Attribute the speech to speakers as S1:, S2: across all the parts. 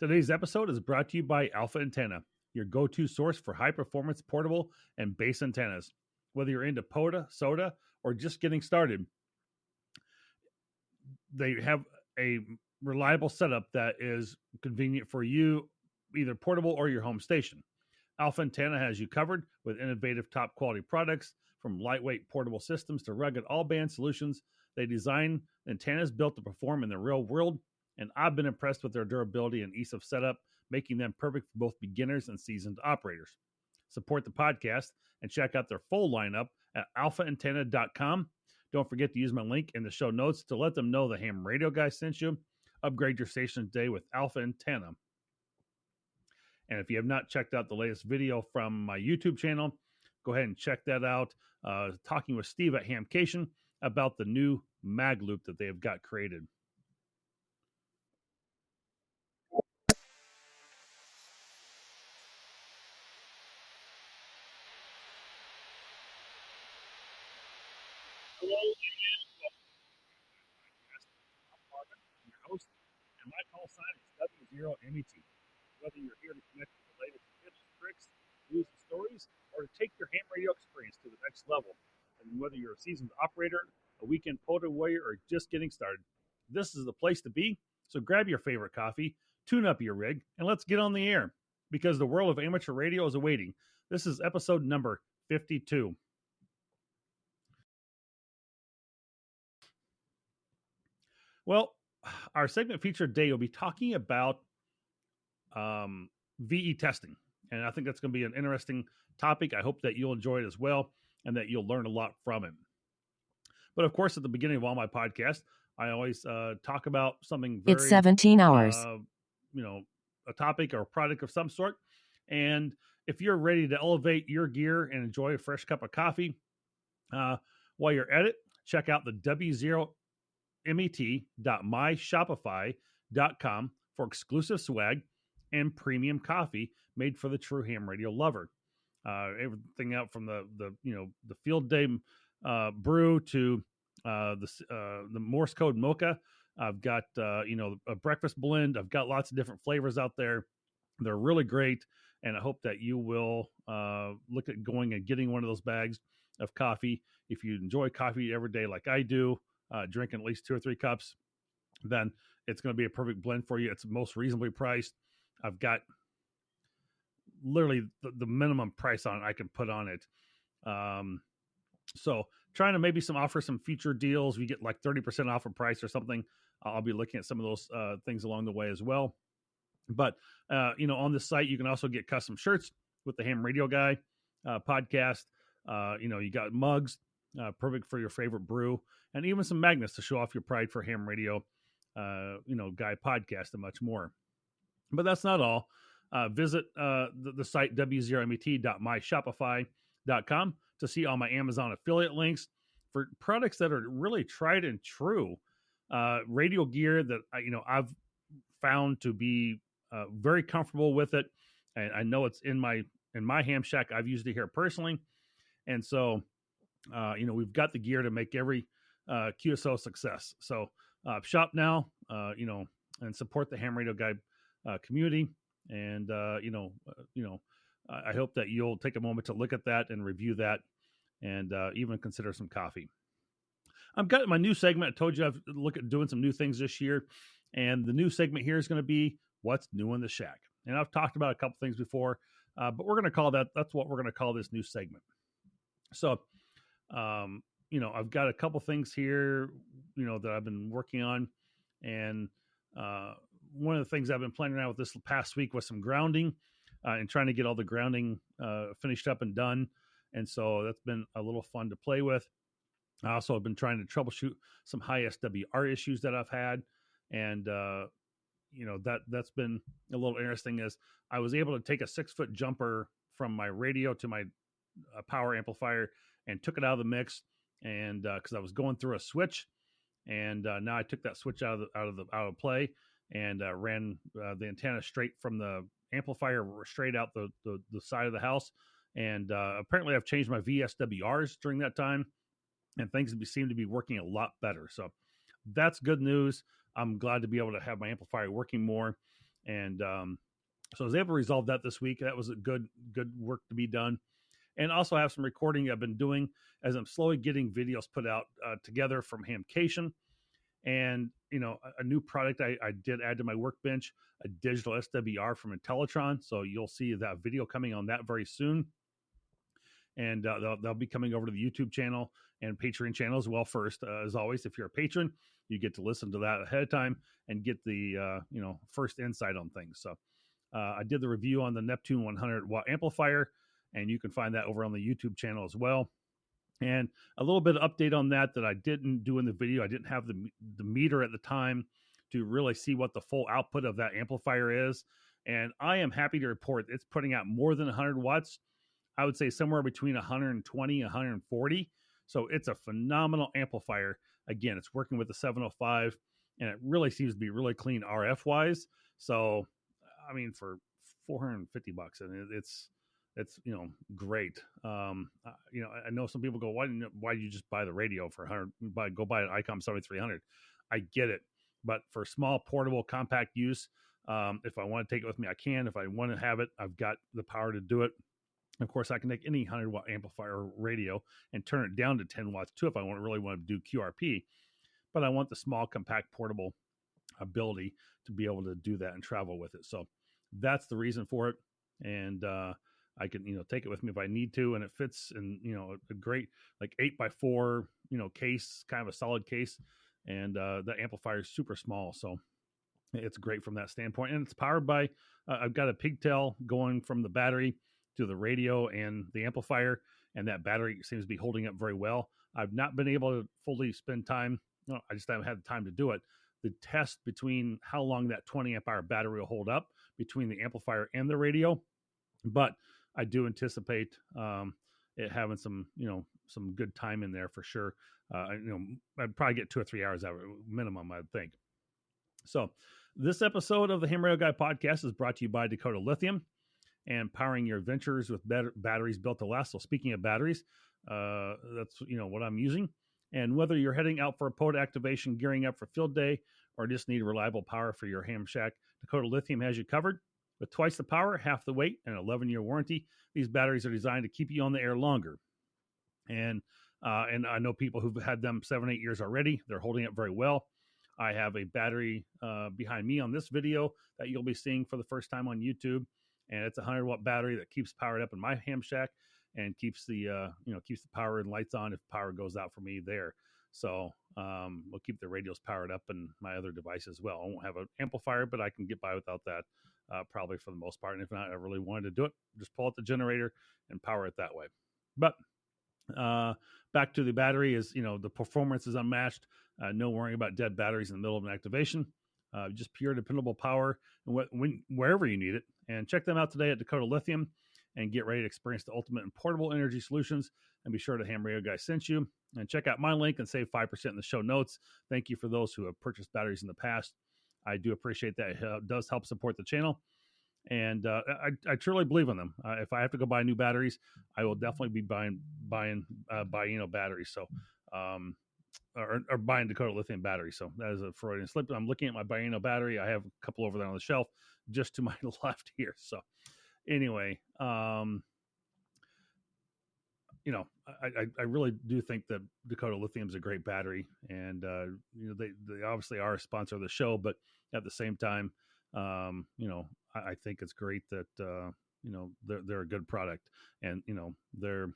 S1: Today's episode is brought to you by Alpha Antenna, your go-to source for high-performance portable and base antennas. Whether you're into POTA, SOTA, or just getting started, they have a reliable setup that is convenient for you, either portable or your home station. Alpha Antenna has you covered with innovative top quality products, from lightweight portable systems to rugged all band solutions. They design antennas built to perform in the real world, and I've been impressed with their durability and ease of setup, making them perfect for both beginners and seasoned operators. Support the podcast and check out their full lineup at alphaantenna.com. Don't forget to use my link in the show notes to let them know the ham radio guy sent you. Upgrade your station today with Alpha Antenna. And if you have not checked out the latest video from my YouTube channel, go ahead and check that out. Talking with Steve at Hamcation about the new mag loop that they have got created. Hello, I'm Marvin, I'm your host, and my call sign is W0MET. Whether you're here to connect with the latest tips, tricks, news, and stories, or to take your ham radio experience to the next level, and whether you're a seasoned operator, a weekend POTA warrior, or just getting started, this is the place to be. So grab your favorite coffee, tune up your rig, and let's get on the air, because the world of amateur radio is awaiting. This is episode number 52. Well, our segment featured today will be talking about VE testing. And I think that's going to be an interesting topic. I hope that you'll enjoy it as well and that you'll learn a lot from it. But of course, at the beginning of all my podcasts, I always talk about something very...
S2: It's 17 hours.
S1: A topic or a product of some sort. And if you're ready to elevate your gear and enjoy a fresh cup of coffee, while you're at it, check out the W0MET.myshopify.com for exclusive swag and premium coffee made for the true ham radio lover. Everything out from the field day brew to the Morse code mocha. I've got a breakfast blend. I've got lots of different flavors out there. They're really great, and I hope that you will look at going and getting one of those bags of coffee. If you enjoy coffee every day like I do, drinking at least 2 or 3 cups, then it's going to be a perfect blend for you. It's most reasonably priced. I've got literally the minimum price on I can put on it. So trying to maybe offer some future deals. We get like 30% off a price or something. I'll be looking at some of those things along the way as well. But, on the site, you can also get custom shirts with the Ham Radio Guy podcast. You got mugs, perfect for your favorite brew, and even some magnets to show off your pride for Ham Radio, Guy podcast and much more. But that's not all. Visit the site W0MET.myshopify.com to see all my Amazon affiliate links for products that are really tried and true radio gear that I've found to be very comfortable with it. And I know it's in my ham shack. I've used it here personally, and so we've got the gear to make every QSO success. So shop now, and support the Ham Radio Guy community. And I hope that you'll take a moment to look at that and review that, and even consider some coffee. I've got my new segment. I told you I've looked at doing some new things this year, and the new segment here is going to be what's new in the shack. And I've talked about a couple things before, but we're going to call that's what we're going to call this new segment. So, I've got a couple things here, that I've been working on, and one of the things I've been playing around with this past week was some grounding, and trying to get all the grounding finished up and done. And so that's been a little fun to play with. I also have been trying to troubleshoot some high SWR issues that I've had. And, that's been a little interesting, as I was able to take a 6-foot jumper from my radio to my power amplifier and took it out of the mix. And because I was going through a switch, and now I took that switch out of play, and ran the antenna straight from the amplifier straight out the side of the house. And apparently I've changed my VSWRs during that time, and things seem to be working a lot better. So that's good news. I'm glad to be able to have my amplifier working more. And so I was able to resolve that this week. That was a good work to be done. And also have some recording I've been doing as I'm slowly getting videos put out together from Hamcation. And, a new product I did add to my workbench, a digital SWR from Intellitron. So you'll see that video coming on that very soon. And they'll be coming over to the YouTube channel and Patreon channel as well first. As always, if you're a patron, you get to listen to that ahead of time and get the, first insight on things. So I did the review on the Neptune 100 watt amplifier, and you can find that over on the YouTube channel as well. And a little bit of update on that I didn't do in the video. I didn't have the meter at the time to really see what the full output of that amplifier is. And I am happy to report it's putting out more than 100 watts. I would say somewhere between 120 and 140. So it's a phenomenal amplifier. Again, it's working with the 705, and it really seems to be really clean RF wise. So, I mean, for $450, and it's great. I know some people go, why did you just buy the radio for 100? Go buy an ICOM 7300. I get it, but for small, portable, compact use, if I want to take it with me, I can. If I want to have it, I've got the power to do it. Of course, I can take any 100 watt amplifier radio and turn it down to 10 watts too if I really want to do QRP. But I want the small, compact, portable ability to be able to do that and travel with it. So that's the reason for it. And I can take it with me if I need to, and it fits in a great 8x4 case, kind of a solid case, and the amplifier is super small, so it's great from that standpoint. And it's powered by I've got a pigtail going from the battery to the radio and the amplifier, and that battery seems to be holding up very well. I've not been able to fully spend time. I just haven't had the time to do it. The test between how long that 20 amp hour battery will hold up between the amplifier and the radio, but I do anticipate it having some good time in there for sure. I'd probably get 2 or 3 hours out of it minimum, I'd think. So this episode of the Ham Radio Guy podcast is brought to you by Dakota Lithium and powering your adventures with batteries built to last. So speaking of batteries, that's what I'm using. And whether you're heading out for a POTA activation, gearing up for field day, or just need reliable power for your ham shack, Dakota Lithium has you covered. With twice the power, half the weight, and an 11-year warranty, these batteries are designed to keep you on the air longer. And I know people who've had them 7-8 years already. They're holding up very well. I have a battery behind me on this video that you'll be seeing for the first time on YouTube, and it's a 100-watt battery that keeps powered up in my ham shack and keeps the keeps the power and lights on if power goes out for me there. So we'll keep the radios powered up and my other device as well. I won't have an amplifier, but I can get by without that probably for the most part. And if not, I really wanted to do it, just pull out the generator and power it that way. But back to the battery is, the performance is unmatched. No worrying about dead batteries in the middle of an activation. Just pure dependable power wherever you need it. And check them out today at Dakota Lithium and get ready to experience the ultimate in portable energy solutions. And be sure to Ham Radio Guy sent you. And check out my link and save 5% in the show notes. Thank you for those who have purchased batteries in the past. I do appreciate that. It does help support the channel. And I truly believe in them. If I have to go buy new batteries, I will definitely be buying batteries. So, or buying Dakota Lithium batteries. So that is a Freudian slip. I'm looking at my Bioenno battery. I have a couple over there on the shelf, just to my left here. So, anyway, I really do think that Dakota Lithium is a great battery, and they obviously are a sponsor of the show, but at the same time, I think it's great that they're a good product, and they're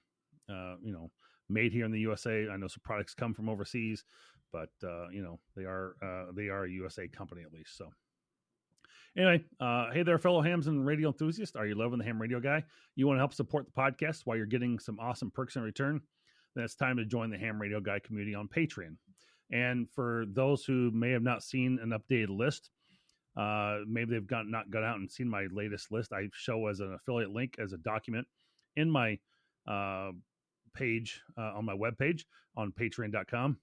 S1: made here in the USA. I know some products come from overseas, but they are a USA company at least. So. Anyway, hey there, fellow hams and radio enthusiasts. Are you loving the Ham Radio Guy? You want to help support the podcast while you're getting some awesome perks in return? Then it's time to join the Ham Radio Guy community on Patreon. And for those who may have not seen an updated list, maybe they've not gone out and seen my latest list. I show as an affiliate link as a document in my page on my webpage on patreon.com.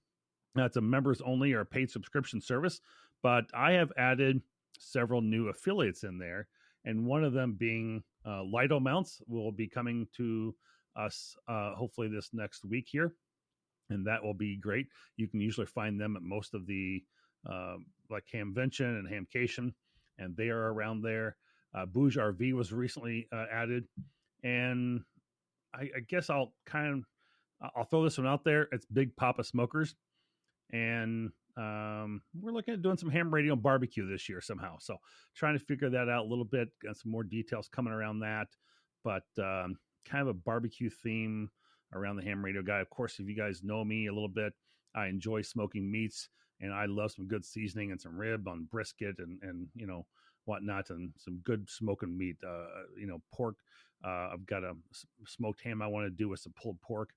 S1: That's a members only or a paid subscription service, but I have added several new affiliates in there, and one of them being Lido Mounts will be coming to us hopefully this next week here, and that will be great. You can usually find them at most of the like Hamvention and Hamcation. and they are around there. Bouge RV was recently added, and I guess I'll throw this one out there. It's Big Papa Smokers, and we're looking at doing some ham radio and barbecue this year somehow. So trying to figure that out a little bit. Got some more details coming around that, but kind of a barbecue theme around the ham radio guy. Of course, if you guys know me a little bit, I enjoy smoking meats, and I love some good seasoning and some rib on brisket and whatnot, and some good smoking meat. Pork. I've got a smoked ham I want to do with some pulled pork.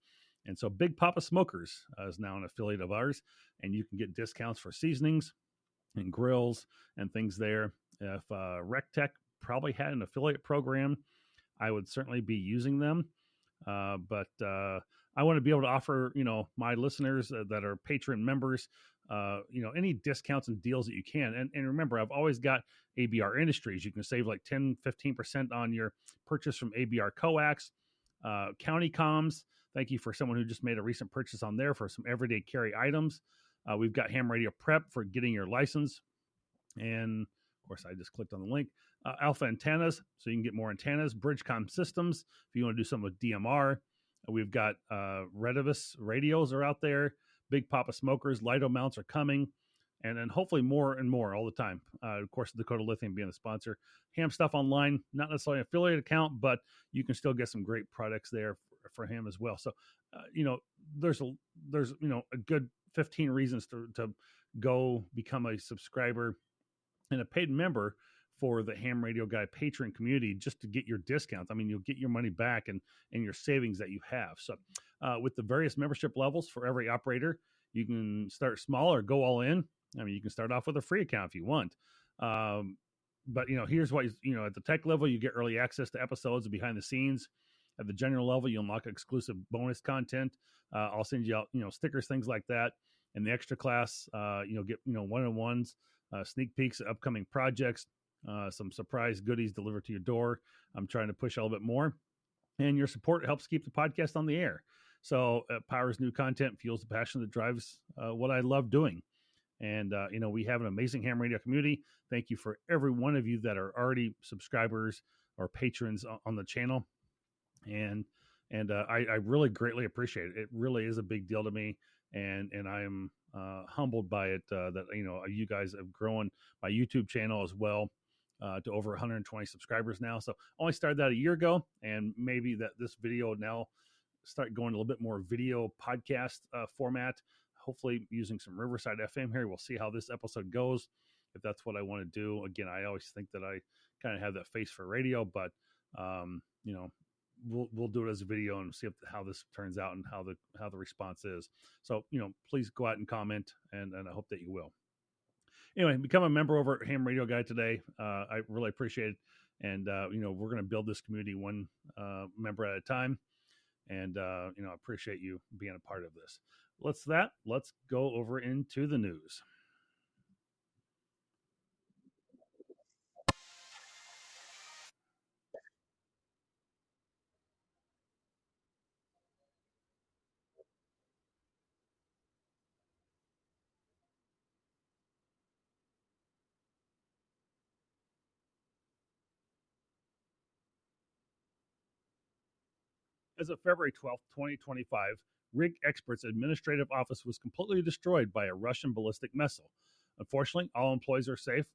S1: And so Big Papa Smokers is now an affiliate of ours, and you can get discounts for seasonings and grills and things there. If RecTech probably had an affiliate program, I would certainly be using them. But I want to be able to offer, my listeners that are patron members, any discounts and deals that you can. And remember, I've always got ABR Industries. You can save like 10-15% on your purchase from ABR Coax, County Comms. Thank you for someone who just made a recent purchase on there for some everyday carry items. We've got Ham Radio Prep for getting your license. And of course, I just clicked on the link. Alpha Antennas, so you can get more antennas. Bridgecom Systems, if you want to do something with DMR. We've got Redivus radios are out there. Big Papa Smokers, Lido mounts are coming. And then hopefully more and more all the time. Of course, Dakota Lithium being the sponsor. Ham Stuff Online, not necessarily an affiliate account, but you can still get some great products there for him as well. So, there's a good 15 reasons to go become a subscriber and a paid member for the Ham Radio Guy patron community, just to get your discounts. I mean, you'll get your money back and your savings that you have. So with the various membership levels for every operator, you can start small or go all in. I mean, you can start off with a free account if you want. But here's what, at the tech level, you get early access to episodes and behind the scenes. At the general level, you unlock exclusive bonus content. I'll send you out, stickers, things like that. In the extra class, get, one-on-ones, sneak peeks at upcoming projects, some surprise goodies delivered to your door. I'm trying to push a little bit more. And your support helps keep the podcast on the air. So it powers new content, fuels the passion that drives what I love doing. And, we have an amazing ham radio community. Thank you for every one of you that are already subscribers or patrons on the channel. And I really greatly appreciate it. It really is a big deal to me. And I am humbled by it that, you guys have grown my YouTube channel as well to over 120 subscribers now. So only started that a year ago, and maybe that this video now start going a little bit more video podcast format, hopefully using some Riverside FM here. We'll see how this episode goes, if that's what I want to do. Again, I always think that I kind of have that face for radio, but we'll do it as a video and see how this turns out and how the response is. So, please go out and comment, and I hope that you will. Anyway, become a member over at Ham Radio Guy today. I really appreciate it. And, we're going to build this community one member at a time. And, I appreciate you being a part of this. Let's go over into the news. As of February 12th, 2025, Rig Expert's administrative office was completely destroyed by a Russian ballistic missile. Unfortunately, all employees are safe.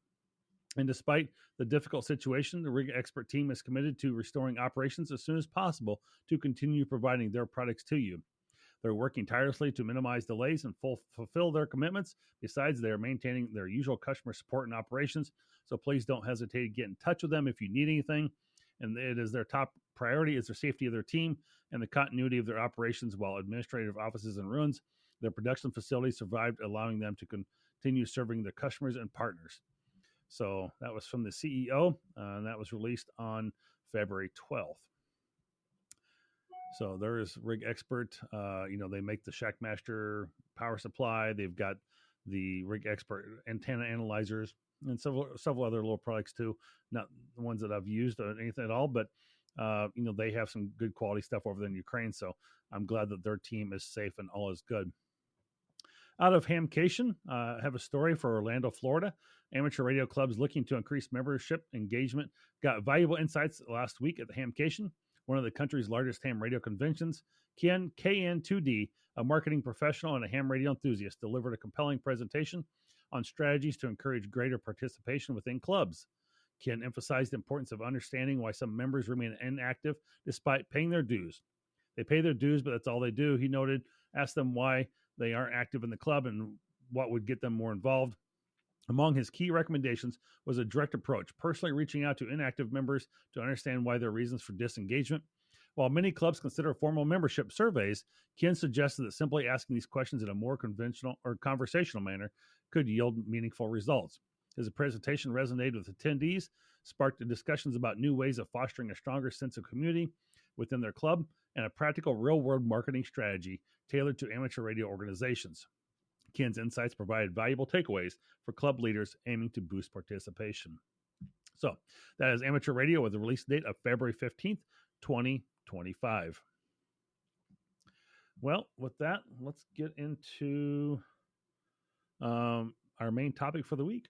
S1: And despite the difficult situation, the Rig Expert team is committed to restoring operations as soon as possible to continue providing their products to you. They're working tirelessly to minimize delays and fulfill their commitments. Besides, they are maintaining their usual customer support and operations. So please don't hesitate to get in touch with them if you need anything. And it is their top priority is the safety of their team and the continuity of their operations while administrative offices in ruins. Their production facilities survived, allowing them to continue serving their customers and partners. So that was from the CEO, and that was released on February 12th. So there is Rig Expert. They make the Shackmaster power supply. They've got the Rig Expert antenna analyzers and several other little products too. Not the ones that I've used or anything at all, but they have some good quality stuff over there in Ukraine. So I'm glad that their team is safe and all is good. Out of Hamcation, I have a story for Orlando, Florida. Amateur radio clubs looking to increase membership engagement got valuable insights last week at the Hamcation, one of the country's largest ham radio conventions. Ken KN2D, a marketing professional and a ham radio enthusiast, delivered a compelling presentation on strategies to encourage greater participation within clubs. Ken emphasized the importance of understanding why some members remain inactive despite paying their dues. They pay their dues, but that's all they do, he noted. Asked them why they aren't active in the club and what would get them more involved. Among his key recommendations was a direct approach, personally reaching out to inactive members to understand why their reasons for disengagement. While many clubs consider formal membership surveys, Ken suggested that simply asking these questions in a more conventional or conversational manner could yield meaningful results. His presentation resonated with attendees, sparked discussions about new ways of fostering a stronger sense of community within their club, and a practical real-world marketing strategy tailored to amateur radio organizations. Ken's insights provided valuable takeaways for club leaders aiming to boost participation. So that is Amateur Radio with a release date of February 15th, 2025. Well, with that, let's get into our main topic for the week.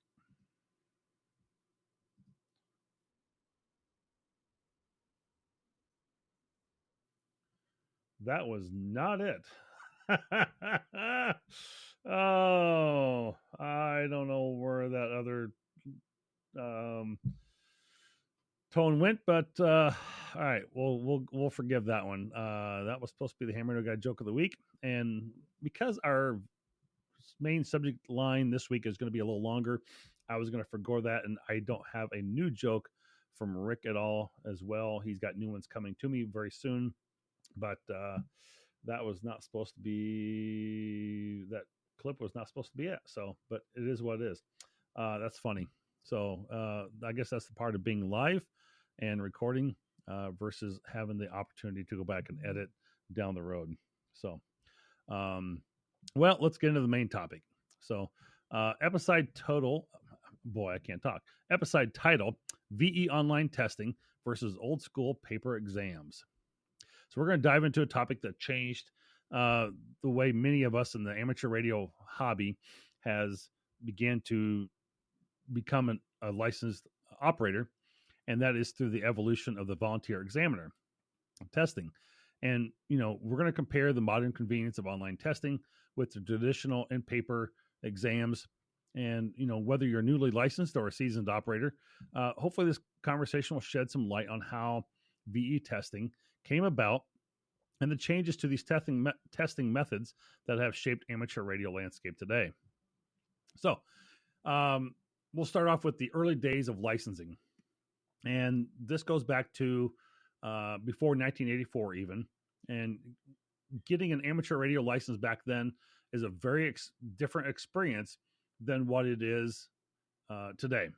S1: That was not it. Oh, I don't know where that other tone went, but all right, we'll forgive that one. That was supposed to be the Ham Radio Guy joke of the week, and because our main subject line this week is going to be a little longer, I was going to forgo that, and I don't have a new joke from Rick at all as well. He's got new ones coming to me very soon, but that was not supposed to be, that clip was not supposed to be it. So, but it is what it is. That's funny. So I guess that's the part of being live and recording versus having the opportunity to go back and edit down the road. So, well, let's get into the main topic. So, episode total, boy, I can't talk. Episode title, VE online testing versus old school paper exams. So we're going to dive into a topic that changed the way many of us in the amateur radio hobby has began to become a licensed operator, and that is through the evolution of the volunteer examiner testing. And, you know, we're going to compare the modern convenience of online testing with the traditional and paper exams. And, you know, whether you're newly licensed or a seasoned operator, hopefully this conversation will shed some light on how VE testing came about and the changes to these testing methods that have shaped amateur radio landscape today. So we'll start off with the early days of licensing. And this goes back to before 1984 even. And getting an amateur radio license back then is a very different experience than what it is today.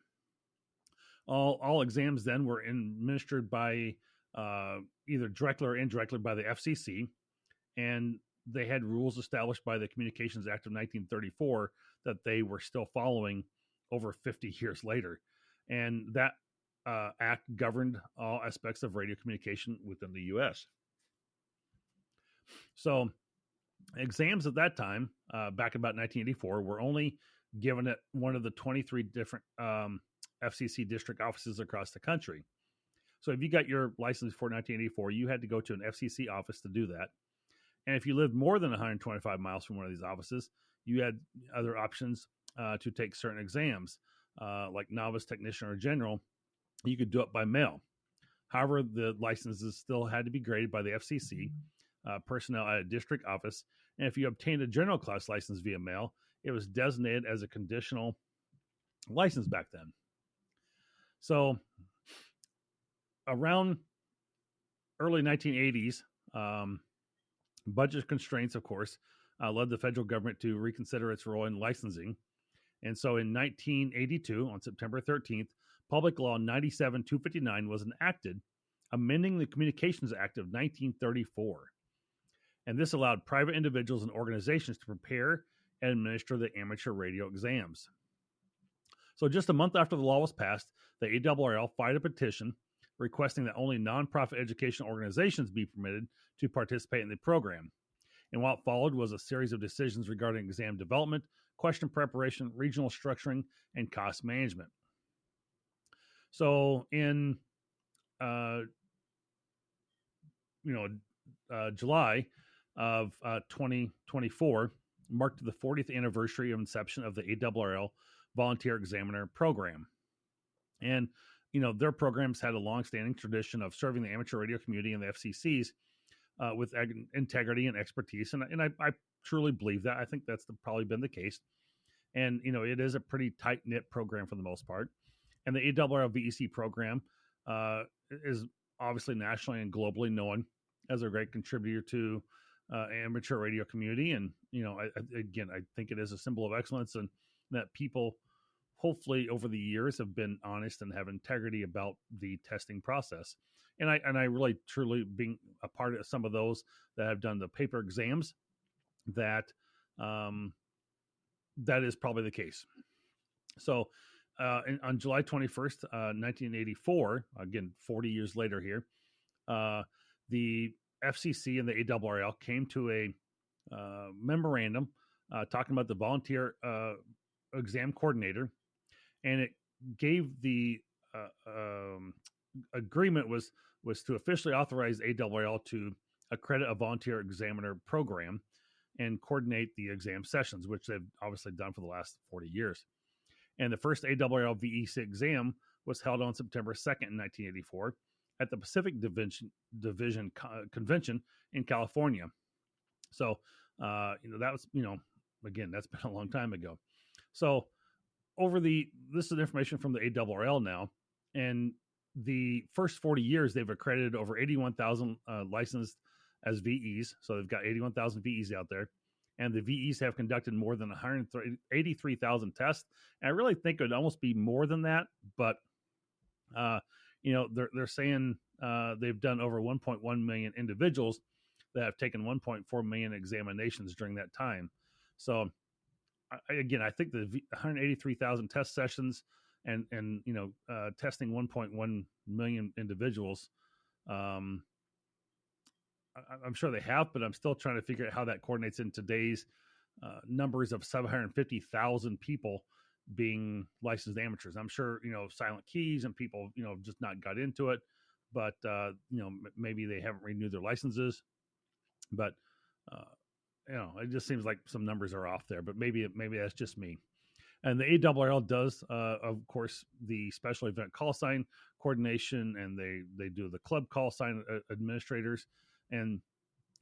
S1: All exams then were administered by either directly or indirectly by the FCC, and they had rules established by the Communications Act of 1934 that they were still following over 50 years later. And that act governed all aspects of radio communication within the U.S. So exams at that time, back about 1984, were only given at one of the 23 different FCC district offices across the country. So if you got your license before 1984, you had to go to an FCC office to do that. And if you lived more than 125 miles from one of these offices, you had other options to take certain exams, like novice, technician, or general. You could do it by mail. However, the licenses still had to be graded by the FCC personnel at a district office. And if you obtained a general class license via mail, it was designated as a conditional license back then. So around early 1980s, budget constraints, of course, led the federal government to reconsider its role in licensing. And so in 1982, on September 13th, Public Law 97-259 was enacted, amending the Communications Act of 1934. And this allowed private individuals and organizations to prepare and administer the amateur radio exams. So just a month after the law was passed, the ARRL filed a petition requesting that only nonprofit educational organizations be permitted to participate in the program. And what followed was a series of decisions regarding exam development, question preparation, regional structuring, and cost management. So in uh, July of 2024 marked the 40th anniversary of inception of the ARRL Volunteer Examiner Program. And, their programs had a long-standing tradition of serving the amateur radio community and the FCCs with integrity and expertise. And I truly believe that. I think that's probably been the case. And, it is a pretty tight-knit program for the most part. And the ARRL VEC program is obviously nationally and globally known as a great contributor to amateur radio community. And, I think it is a symbol of excellence, and that people hopefully over the years have been honest and have integrity about the testing process. And I really truly being a part of some of those that have done the paper exams, that that is probably the case. So on July 21st, 1984, again 40 years later here, the FCC and the ARRL came to a memorandum talking about the volunteer exam coordinator, and it gave the agreement was to officially authorize ARRL to accredit a volunteer examiner program and coordinate the exam sessions, which they've obviously done for the last 40 years. And the first ARRL VEC exam was held on September 2nd, 1984, at the Pacific Division Convention in California. So, that was, again, that's been a long time ago. So, this is information from the ARRL now, and the first 40 years they've accredited over 81,000 licensed as VEs. So they've got 81,000 VEs out there, and the VEs have conducted more than 183,000 tests. And I really think it would almost be more than that, but they're saying they've done over 1.1 million individuals that have taken 1.4 million examinations during that time. So I think the 183,000 test sessions and testing 1.1 million individuals, I'm sure they have, but I'm still trying to figure out how that coordinates in today's numbers of 750,000 people being licensed amateurs. I'm sure, silent keys and people, just not got into it, but, maybe they haven't renewed their licenses, but, it just seems like some numbers are off there, but maybe that's just me. And the ARRL does, of course, the special event call sign coordination, and they do the club call sign administrators, and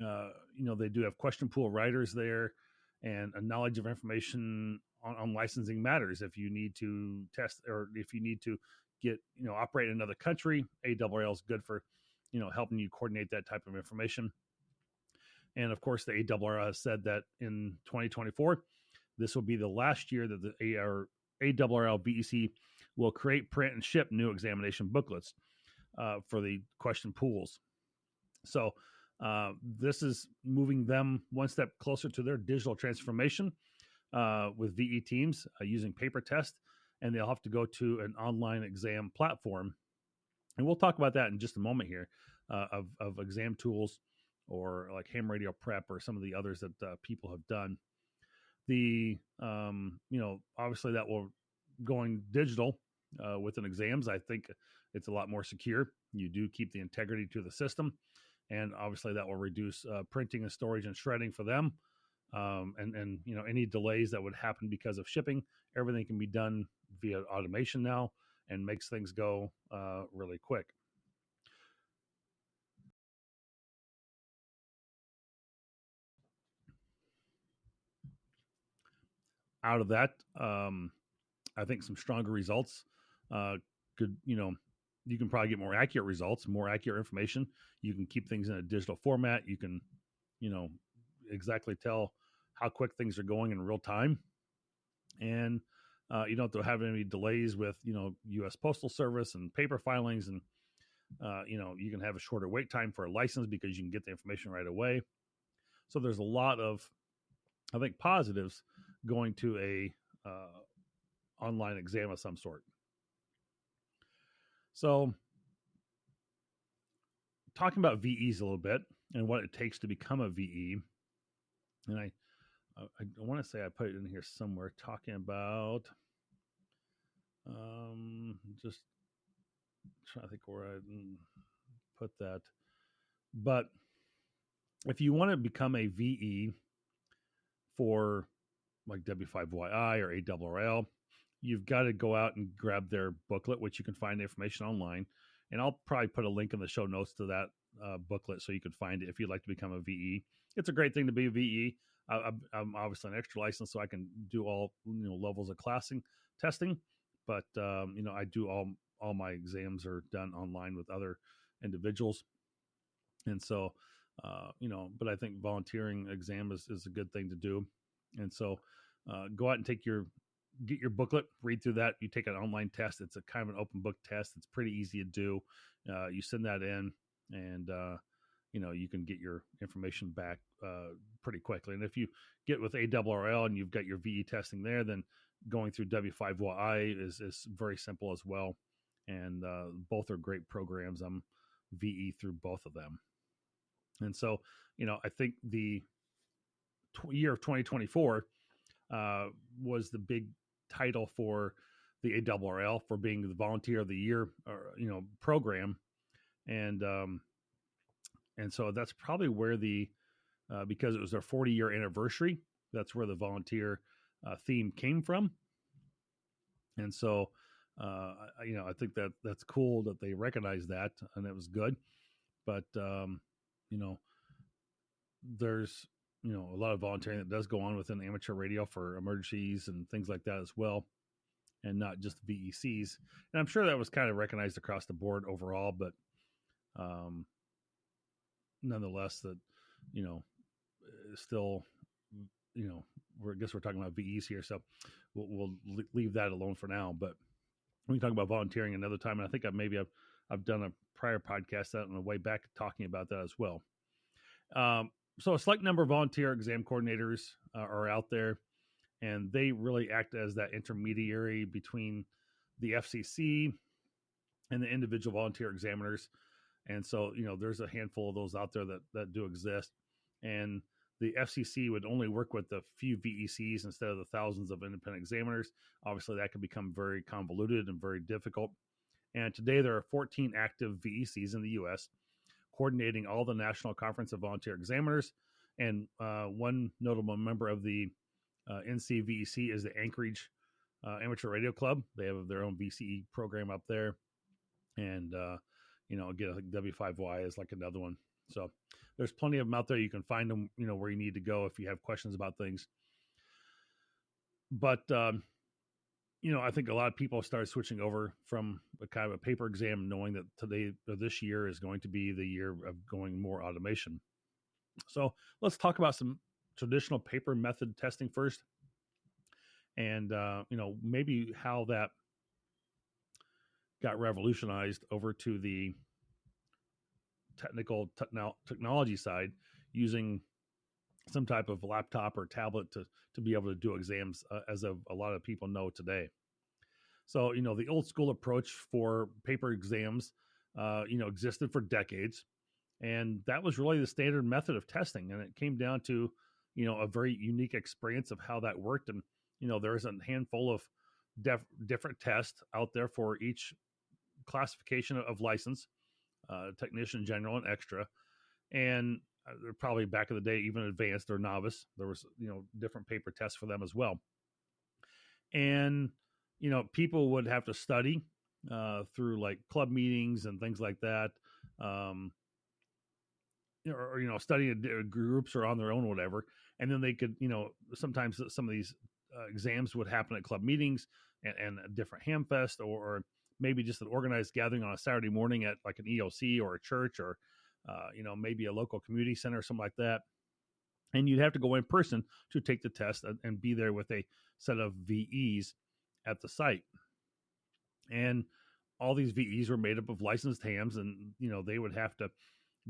S1: they do have question pool writers there, and a knowledge of information on licensing matters. If you need to test, or if you need to get operate in another country, ARRL is good for helping you coordinate that type of information. And of course, the ARRL has said that in 2024, this will be the last year that the ARRL VEC will create, print, and ship new examination booklets for the question pools. So this is moving them one step closer to their digital transformation with VE teams using paper test, and they'll have to go to an online exam platform. And we'll talk about that in just a moment here of exam tools, or like Ham Radio Prep, or some of the others that people have done. The obviously that will going digital with an exams. I think it's a lot more secure. You do keep the integrity to the system, and obviously that will reduce printing and storage and shredding for them. And any delays that would happen because of shipping, everything can be done via automation now, and makes things go really quick. Out of that, I think some stronger results could, you can probably get more accurate results, more accurate information. You can keep things in a digital format. You can, exactly tell how quick things are going in real time. And you don't have to have any delays with, U.S. Postal Service and paper filings. And, you can have a shorter wait time for a license because you can get the information right away. So there's a lot of, I think, positives going to a online exam of some sort. So talking about VEs a little bit and what it takes to become a VE, And I want to say I put it in here somewhere talking about just trying to think where I put that. But if you want to become a VE for like W5YI or ARRL, you've got to go out and grab their booklet, which you can find information online. And I'll probably put a link in the show notes to that booklet so you can find it if you'd like to become a VE. It's a great thing to be a VE. I'm obviously an extra license, so I can do all levels of testing. But I do all my exams are done online with other individuals, and so but I think volunteering exam is a good thing to do. And so go out and get your booklet, read through that. You take an online test. It's a kind of an open book test. It's pretty easy to do. You send that in, and you can get your information back pretty quickly. And if you get with ARRL and you've got your VE testing there, then going through W5YI is very simple as well. And both are great programs. I'm VE through both of them. And so, I think the year of 2024 was the big title for the ARRL for being the Volunteer of the Year, program, and so that's probably where because it was their 40-year anniversary, that's where the volunteer theme came from, and so I think that's cool that they recognize that, and it was good, but there's a lot of volunteering that does go on within amateur radio for emergencies and things like that as well, and not just VECs. And I'm sure that was kind of recognized across the board overall, but nonetheless, that still, I guess we're talking about VEs here, so we'll leave that alone for now. But we can talk about volunteering another time, and I think I've done a prior podcast on the way back talking about that as well. So a select number of volunteer exam coordinators are out there, and they really act as that intermediary between the FCC and the individual volunteer examiners. And so, there's a handful of those out there that do exist. And the FCC would only work with a few VECs instead of the thousands of independent examiners. Obviously, that can become very convoluted and very difficult. And today there are 14 active VECs in the U.S., coordinating all the National Conference of Volunteer Examiners. And one notable member of the NCVEC is the Anchorage Amateur Radio Club. They have their own VCE program up there. And, again, I think W5Y is like another one. So there's plenty of them out there. You can find them, where you need to go if you have questions about things. But, I think a lot of people started switching over from a kind of a paper exam, knowing that this year is going to be the year of going more automation. So let's talk about some traditional paper method testing first, and maybe how that got revolutionized over to the technology side, using some type of laptop or tablet to be able to do exams, as a lot of people know today. So, the old school approach for paper exams, existed for decades. And that was really the standard method of testing. And it came down to, a very unique experience of how that worked. And, there's a handful of different tests out there for each classification of license, technician, general, and extra. And probably back in the day, even advanced or novice, there was, different paper tests for them as well. And, people would have to study through like club meetings and things like that. Or study in groups or on their own, whatever. And then they could, sometimes some of these exams would happen at club meetings and a different hamfest, or maybe just an organized gathering on a Saturday morning at like an EOC or a church, or maybe a local community center or something like that. And you'd have to go in person to take the test and be there with a set of VEs at the site. And all these VEs were made up of licensed hams, and they would have to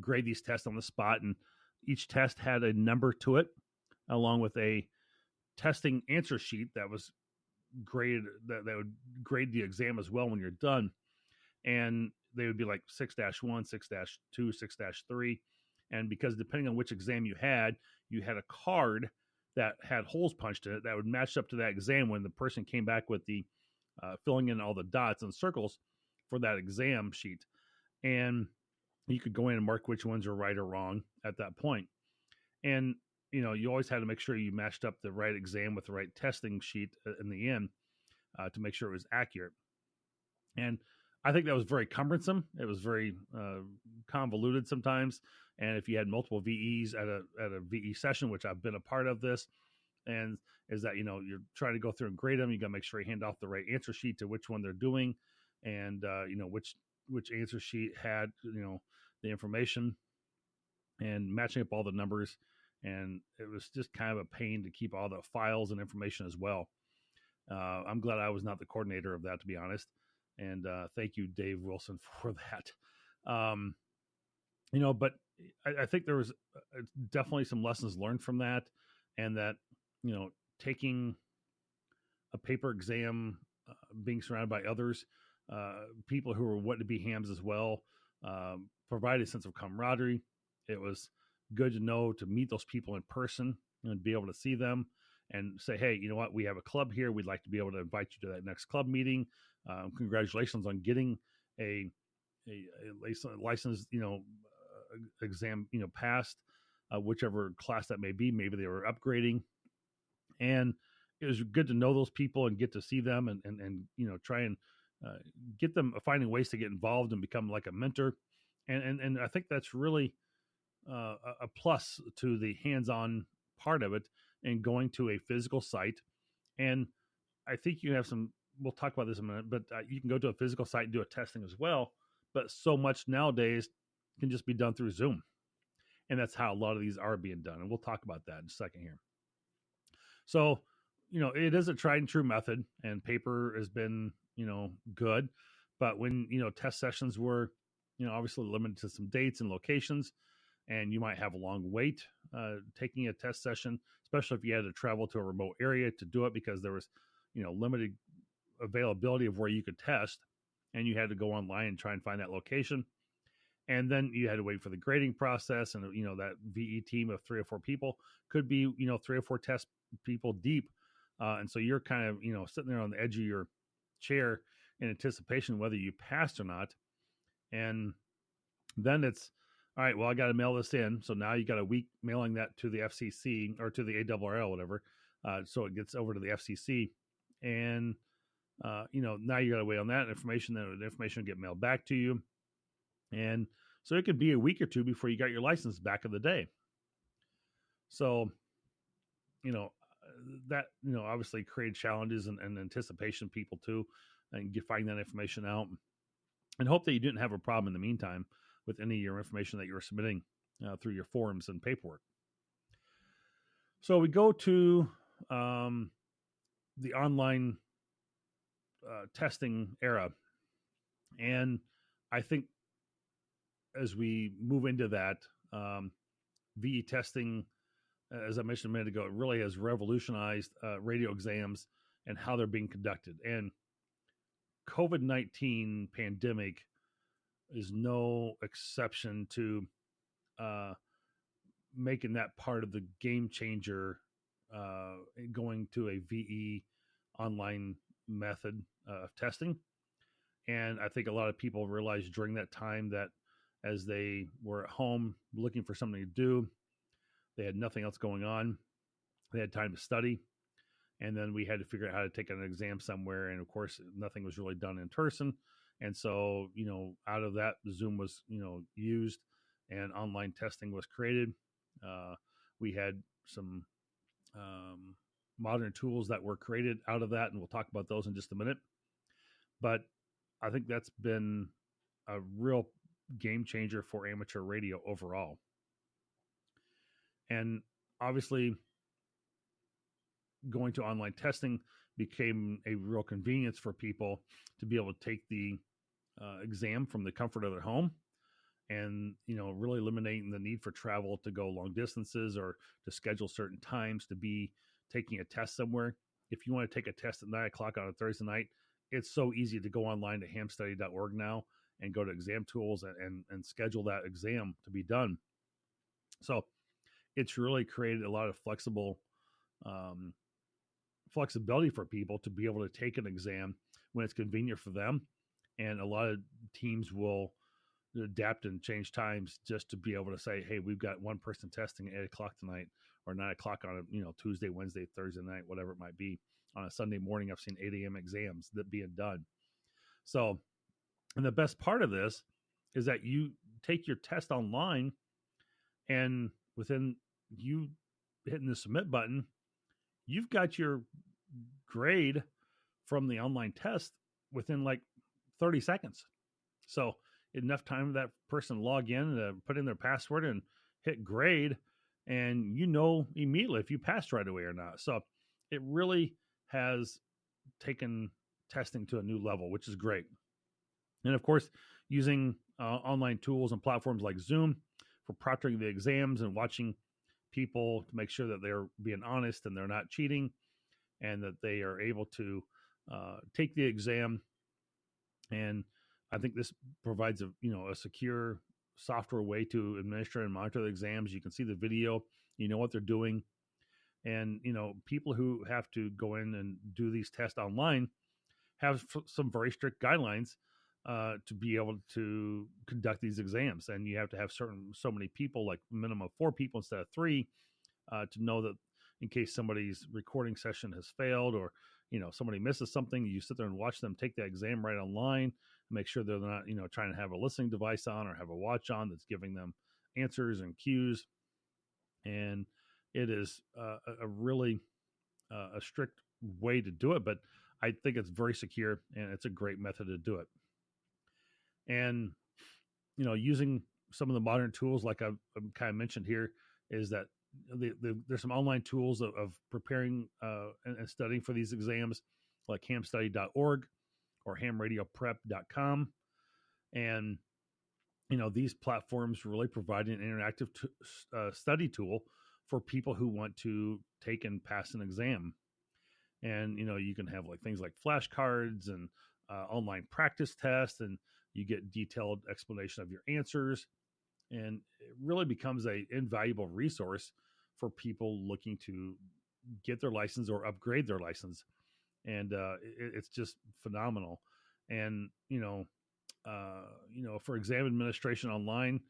S1: grade these tests on the spot, and each test had a number to it, along with a testing answer sheet that was graded, that would grade the exam as well when you're done. And they would be like 6-1, 6-2, 6-3, And because depending on which exam you had a card that had holes punched in it that would match up to that exam when the person came back with the filling in all the dots and circles for that exam sheet. And you could go in and mark which ones are right or wrong at that point. And you always had to make sure you matched up the right exam with the right testing sheet in the end to make sure it was accurate. And I think that was very cumbersome. It was very convoluted sometimes. And if you had multiple VEs at a VE session, which I've been a part of this, and is that you're trying to go through and grade them. You got to make sure you hand off the right answer sheet to which one they're doing, and which answer sheet had the information, and matching up all the numbers. And it was just kind of a pain to keep all the files and information as well. I'm glad I was not the coordinator of that, to be honest. And thank you, Dave Wilson, for that. But I think there was definitely some lessons learned from that, and that taking a paper exam, being surrounded by others, people who were wanting to be hams as well, provided a sense of camaraderie. It was good to know to meet those people in person and be able to see them and say, hey, you know what, we have a club here. We'd like to be able to invite you to that next club meeting. Congratulations on getting a license, exam, passed, whichever class that may be. Maybe they were upgrading. And it was good to know those people and get to see them and try and get them finding ways to get involved and become like a mentor. And I think that's really a plus to the hands-on part of it and going to a physical site. And I think you have some, we'll talk about this in a minute, but you can go to a physical site and do a testing as well. But so much nowadays can just be done through Zoom. And that's how a lot of these are being done. And we'll talk about that in a second here. So, it is a tried and true method, and paper has been, good. But when, test sessions were, obviously limited to some dates and locations, and you might have a long wait taking a test session, especially if you had to travel to a remote area to do it because there was, limited availability of where you could test, and you had to go online and try and find that location. And then you had to wait for the grading process, and that VE team of 3 or 4 people could be 3 or 4 test people deep, and so you're kind of sitting there on the edge of your chair in anticipation whether you passed or not. And then it's all right, well, I got to mail this in, so now you got a week mailing that to the FCC or to the ARRL, whatever, so it gets over to the FCC, and now you got to wait on that information. Then the information will get mailed back to you. And so it could be a week or two before you got your license back of the day. So, that, obviously created challenges and anticipation people too, and find that information out and hope that you didn't have a problem in the meantime with any of your information that you were submitting through your forms and paperwork. So we go to the online testing era. And I think as we move into that, VE testing, as I mentioned a minute ago, it really has revolutionized radio exams and how they're being conducted. And COVID-19 pandemic is no exception to making that part of the game changer, going to a VE online method of testing. And I think a lot of people realized during that time that as they were at home looking for something to do, they had nothing else going on. They had time to study. And then we had to figure out how to take an exam somewhere. And of course, nothing was really done in person. And so, out of that, Zoom was, used and online testing was created. We had some modern tools that were created out of that, and we'll talk about those in just a minute. But I think that's been a real game changer for amateur radio overall. And obviously, going to online testing became a real convenience for people to be able to take the exam from the comfort of their home, and really eliminating the need for travel to go long distances or to schedule certain times to be taking a test somewhere. If you want to take a test at 9:00 on a Thursday night, it's so easy to go online to hamstudy.org now and go to exam tools and schedule that exam to be done. So it's really created a lot of um, flexibility for people to be able to take an exam when it's convenient for them. And a lot of teams will adapt and change times just to be able to say, hey, we've got one person testing at 8 o'clock tonight or 9 o'clock on a Tuesday, Wednesday, Thursday night, whatever it might be. On a Sunday morning, I've seen 8 a.m. exams that being done. So, and the best part of this is that you take your test online, and within you hitting the submit button, you've got your grade from the online test within like 30 seconds. So enough time that person log in to put in their password and hit grade, and immediately if you passed right away or not. So it really has taken testing to a new level, which is great. And of course, using online tools and platforms like Zoom for proctoring the exams and watching people to make sure that they're being honest and they're not cheating, and that they are able to take the exam. And I think this provides a secure software way to administer and monitor the exams. You can see the video, you know what they're doing, and people who have to go in and do these tests online have some very strict guidelines to be able to conduct these exams, and you have to have so many people, like minimum of 4 people instead of 3, to know that in case somebody's recording session has failed, or somebody misses something, you sit there and watch them take the exam right online, make sure they're not trying to have a listening device on or have a watch on that's giving them answers and cues. And it is a really a strict way to do it, but I think it's very secure and it's a great method to do it. And using some of the modern tools, like I've kind of mentioned here, is that there's some online tools of preparing and studying for these exams, like hamstudy.org or hamradioprep.com. And these platforms really provide an interactive study tool for people who want to take and pass an exam. And you can have like things like flashcards and online practice tests, and you get detailed explanation of your answers, and it really becomes a invaluable resource for people looking to get their license or upgrade their license. And it's just phenomenal. And for exam administration online,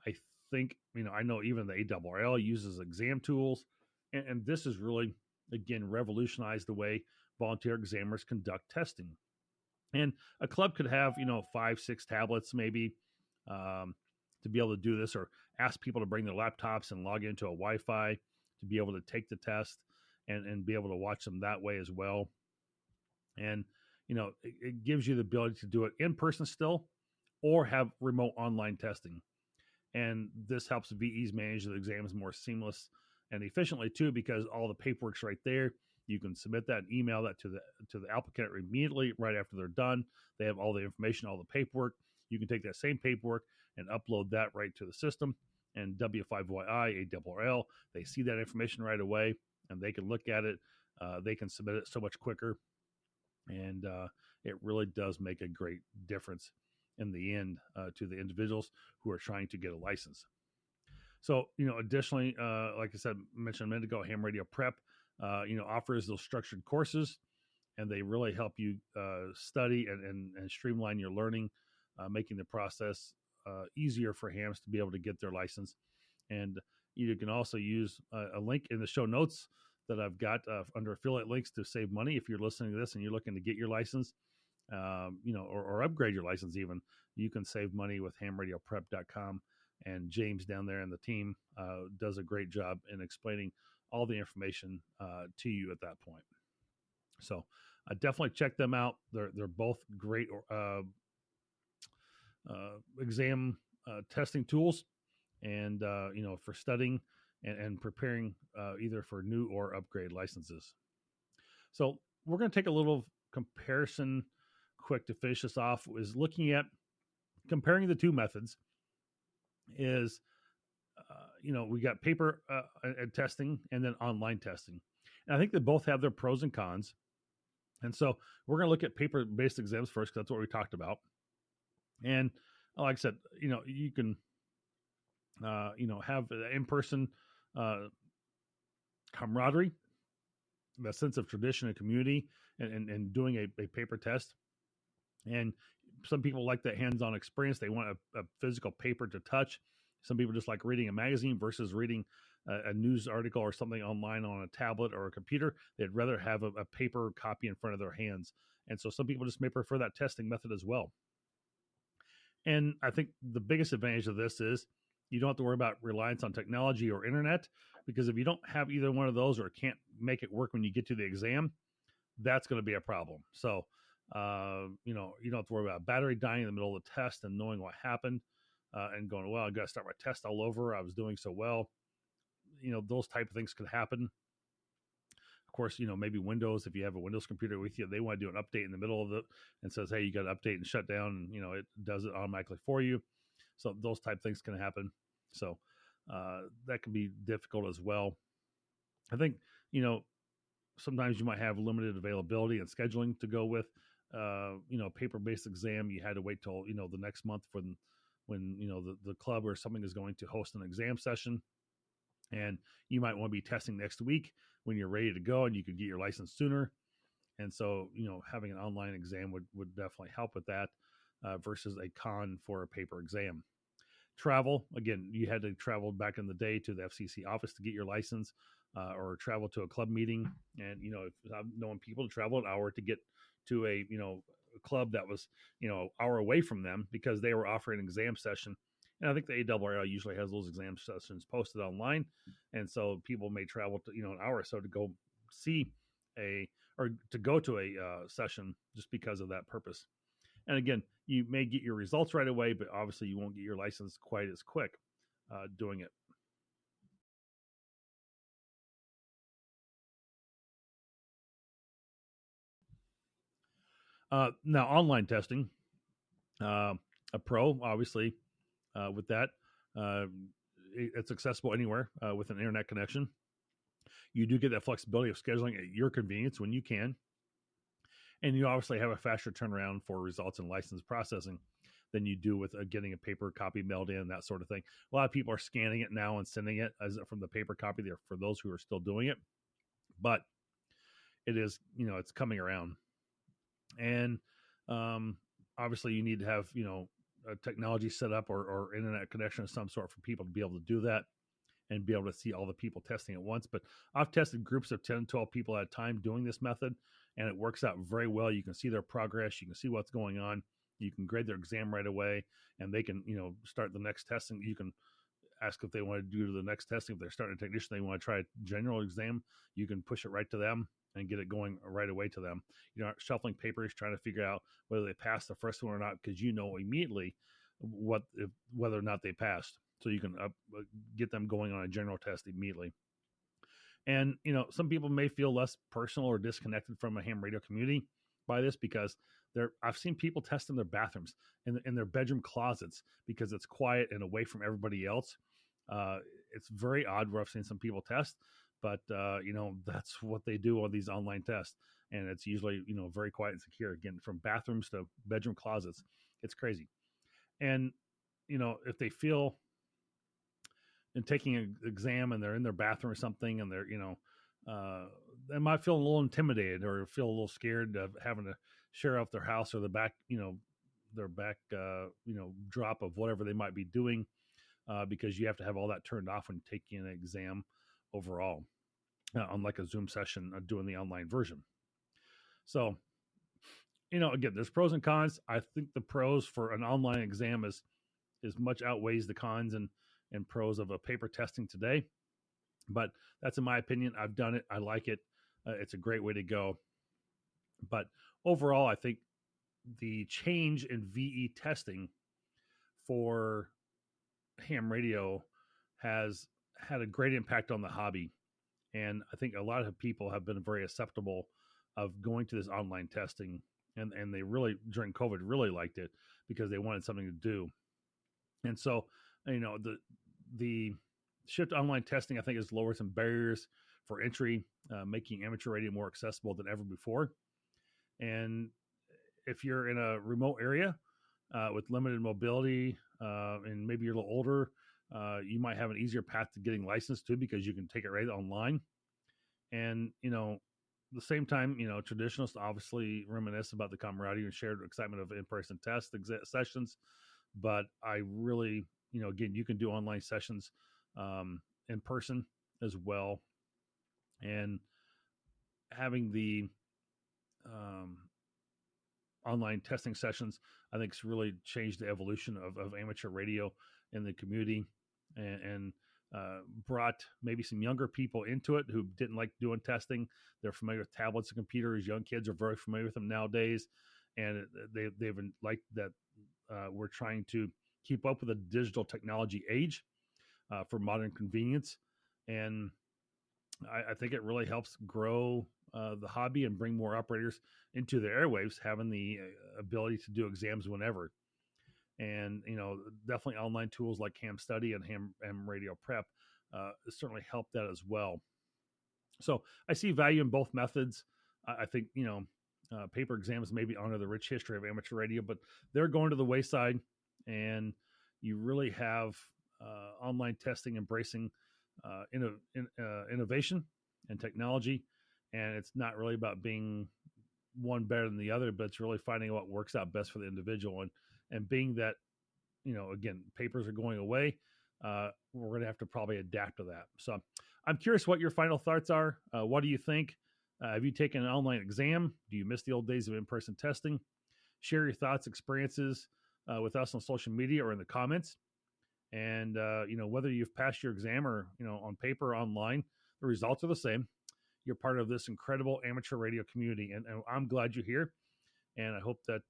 S1: I think I know even the ARRL uses exam tools, and this has really again revolutionized the way volunteer examiners conduct testing. And a club could have 5-6 tablets maybe, to be able to do this, or ask people to bring their laptops and log into a Wi-Fi to be able to take the test and be able to watch them that way as well. And it gives you the ability to do it in person still, or have remote online testing. And this helps VEs manage the exams more seamless and efficiently too, because all the paperwork's right there. You can submit that and email that to the applicant immediately right after they're done. They have all the information, all the paperwork. You can take that same paperwork and upload that right to the system. And W5YI, ARRL, they see that information right away, and they can look at it. They can submit it so much quicker. And it really does make a great difference in the end to the individuals who are trying to get a license. So, additionally, like I said, mentioned a minute ago, Ham Radio Prep, offers those structured courses, and they really help you study and streamline your learning, making the process easier for hams to be able to get their license. And you can also use a link in the show notes that I've got under affiliate links to save money. If you're listening to this and you're looking to get your license, or upgrade your license even, you can save money with hamradioprep.com. And James down there and the team does a great job in explaining all the information to you at that point. So definitely check them out. They're both great exam testing tools, and for studying and preparing either for new or upgrade licenses. So we're going to take a little comparison quick to finish this off, is looking at comparing the two methods. Is we got paper and testing, and then online testing. And I think they both have their pros and cons. And so we're going to look at paper-based exams first, because that's what we talked about. And like I said, you can have in-person uh, camaraderie, that sense of tradition and community, and doing a paper test. And some people like that hands-on experience. They want a physical paper to touch. Some people just like reading a magazine versus reading a news article or something online on a tablet or a computer. They'd rather have a paper copy in front of their hands. And so some people just may prefer that testing method as well. And I think the biggest advantage of this is you don't have to worry about reliance on technology or internet, because if you don't have either one of those or can't make it work when you get to the exam, that's going to be a problem. So, you don't have to worry about battery dying in the middle of the test and knowing what happened, and going, well, I got to start my test all over. I was doing so well. Those type of things could happen. Of course, maybe Windows, if you have a Windows computer with you, they want to do an update in the middle of it and says, hey, you got to update and shut down. And, it does it automatically for you. So those type of things can happen. So that can be difficult as well. I think, sometimes you might have limited availability and scheduling to go with, paper-based exam. You had to wait till, the next month when the club or something is going to host an exam session. And you might want to be testing next week when you're ready to go and you could get your license sooner. And so, having an online exam would definitely help with that, versus a con for a paper exam. Travel, again, you had to travel back in the day to the FCC office to get your license, or travel to a club meeting. And, if I'm knowing people to travel an hour to get to a club that was, hour away from them because they were offering an exam session. And I think the ARRL usually has those exam sessions posted online. And so people may travel to, an hour or so to go see or to go to a session just because of that purpose. And again, you may get your results right away, but obviously you won't get your license quite as quick doing it. Now, online testing, a pro, obviously, with that, uh, it's accessible anywhere with an internet connection. You do get that flexibility of scheduling at your convenience when you can. And you obviously have a faster turnaround for results and license processing than you do with getting a paper copy mailed in, that sort of thing. A lot of people are scanning it now and sending it as from the paper copy there for those who are still doing it. But it is, it's coming around. And obviously you need to have, a technology set up or internet connection of some sort for people to be able to do that and be able to see all the people testing at once. But I've tested groups of 10, 12 people at a time doing this method, and it works out very well. You can see their progress. You can see what's going on. You can grade their exam right away, and they can, start the next testing. You can ask if they want to do the next testing. If they're starting a technician, they want to try a general exam, you can push it right to them and get it going right away to them. Shuffling papers, trying to figure out whether they passed the first one or not, because immediately whether or not they passed. So you can get them going on a general test immediately. And some people may feel less personal or disconnected from a ham radio community by this, because I've seen people test in their bathrooms, in their bedroom closets, because it's quiet and away from everybody else. It's very odd where I've seen some people test, but that's what they do on these online tests, and it's usually very quiet and secure. Again, from bathrooms to bedroom closets, it's crazy. And if they feel in taking an exam and they're in their bathroom or something, and they're they might feel a little intimidated or feel a little scared of having to share off their house or their back drop of whatever they might be doing, because you have to have all that turned off when taking an exam overall, unlike a Zoom session doing the online version. So, again, there's pros and cons. I think the pros for an online exam is much outweighs the cons and pros of a paper testing today. But that's in my opinion. I've done it. I like it. It's a great way to go. But overall, I think the change in VE testing for ham radio has had a great impact on the hobby. And I think a lot of people have been very acceptable of going to this online testing. And they really, during COVID, really liked it because they wanted something to do. And so, the shift to online testing, I think, has lowered some barriers for entry, making amateur radio more accessible than ever before. And if you're in a remote area with limited mobility, and maybe you're a little older, you might have an easier path to getting licensed too because you can take it right online. And the same time, traditionalists obviously reminisce about the camaraderie and shared excitement of in-person sessions. But I really, again, you can do online sessions in person as well, and having the um, online testing sessions, I think, has really changed the evolution of amateur radio in the community, and brought maybe some younger people into it who didn't like doing testing. They're familiar with tablets and computers. Young kids are very familiar with them nowadays, and they've liked that we're trying to keep up with the digital technology age for modern convenience. And I think it really helps grow the hobby and bring more operators into the airwaves, having the ability to do exams whenever. And definitely online tools like Ham Study and Ham Radio Prep certainly help that as well. So I see value in both methods. I think paper exams maybe honor the rich history of amateur radio, but they're going to the wayside, and you really have online testing embracing innovation and technology, and it's not really about being one better than the other, but it's really finding what works out best for the individual. And being that again, papers are going away, we're going to have to probably adapt to that. So I'm curious what your final thoughts are. What do you think? Have you taken an online exam? Do you miss the old days of in-person testing? Share your thoughts, experiences with us on social media or in the comments. And whether you've passed your exam or on paper or online, the results are the same. You're part of this incredible amateur radio community, and I'm glad you're here. And I hope that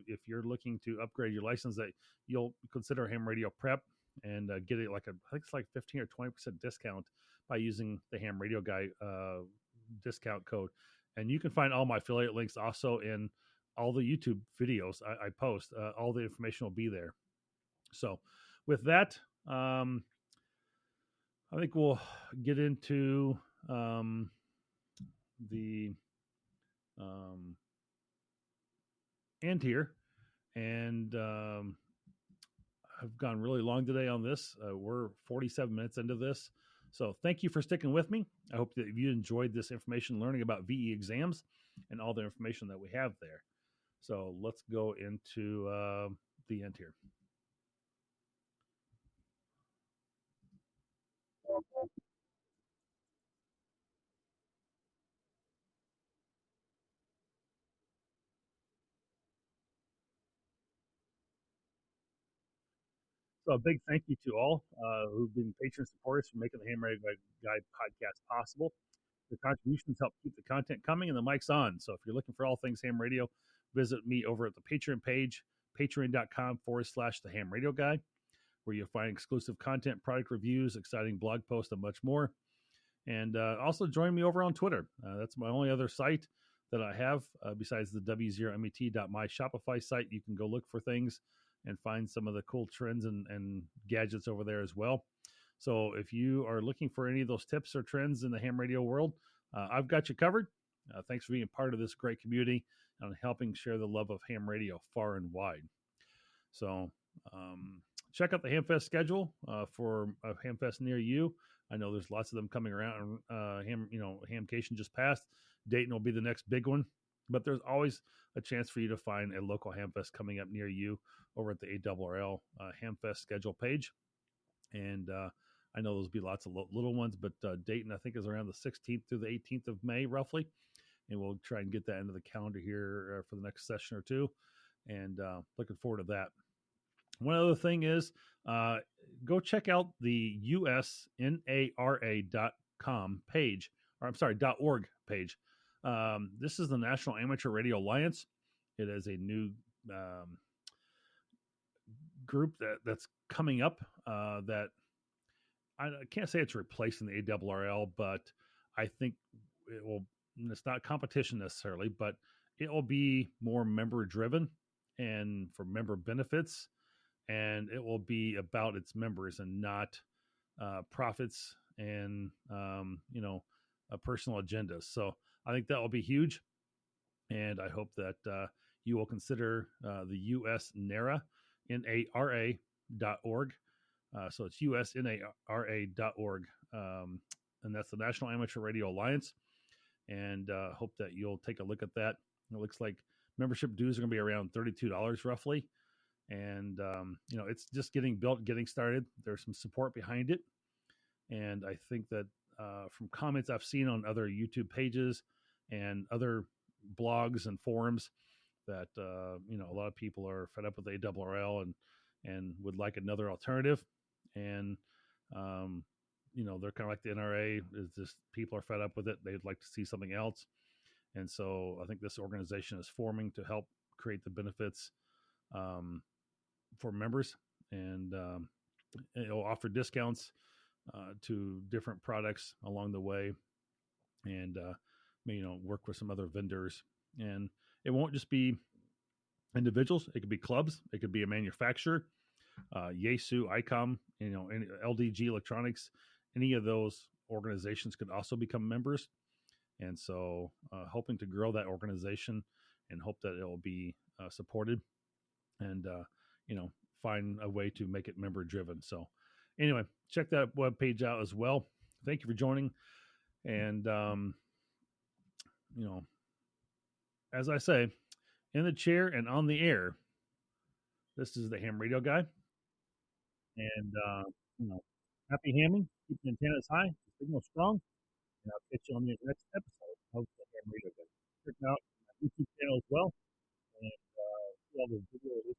S1: if you're looking to upgrade your license, that you'll consider Ham Radio Prep and get it I think it's like 15 or 20% discount by using the Ham Radio Guy discount code. And you can find all my affiliate links also in all the YouTube videos I post. All the information will be there. So with that, I think we'll get into the end here. And I've gone really long today on this. We're 47 minutes into this. So thank you for sticking with me. I hope that you enjoyed this information, learning about VE exams and all the information that we have there. So let's go into the end here. So a big thank you to all who've been patron supporters for making the Ham Radio Guide podcast possible. The contributions help keep the content coming and the mic's on. So if you're looking for all things ham radio, visit me over at the Patreon page, patreon.com/the ham radio guy, where you'll find exclusive content, product reviews, exciting blog posts, and much more. And also join me over on Twitter. That's my only other site that I have besides the w0met.my Shopify site. You can go look for things and find some of the cool trends and gadgets over there as well. So if you are looking for any of those tips or trends in the ham radio world, I've got you covered. Thanks for being part of this great community and helping share the love of ham radio far and wide. So check out the Hamfest schedule for a Hamfest near you. I know there's lots of them coming around. Hamcation just passed. Dayton will be the next big one. But there's always a chance for you to find a local Hamfest coming up near you over at the ARRL Hamfest schedule page. And I know there'll be lots of little ones, but Dayton, I think, is around the 16th through the 18th of May, roughly. And we'll try and get that into the calendar here for the next session or two. And looking forward to that. One other thing is go check out the usnara.com page, or I'm sorry, .org page. This is the National Amateur Radio Alliance. It is a new group that's coming up that I can't say it's replacing the ARRL, but I think it will. It's not competition necessarily, but it will be more member driven and for member benefits, and it will be about its members and not profits and personal agendas. So I think that will be huge, and I hope that you will consider the USNARA, NARA.org So it's usnara.org. And that's the National Amateur Radio Alliance. And hope that you'll take a look at that. It looks like membership dues are going to be around $32 roughly. And, it's just getting built, getting started. There's some support behind it. And I think that from comments I've seen on other YouTube pages and other blogs and forums, that a lot of people are fed up with ARRL and would like another alternative. And they're kind of like the NRA. Is just people are fed up with it. They'd like to see something else. And so I think this organization is forming to help create the benefits for members, and it'll offer discounts to different products along the way, and work with some other vendors. And it won't just be individuals; it could be clubs, it could be a manufacturer, Yaesu, ICOM, any LDG Electronics, any of those organizations could also become members. And so, hoping to grow that organization and hope that it will be supported, and find a way to make it member driven. So, anyway, check that webpage out as well. Thank you for joining. And as I say, in the chair and on the air, this is the ham radio guy. And happy hamming, keep the antennas high, the signal strong, and I'll catch you on the next episode of the ham radio guy. Check out my YouTube channel as well, and see all the videos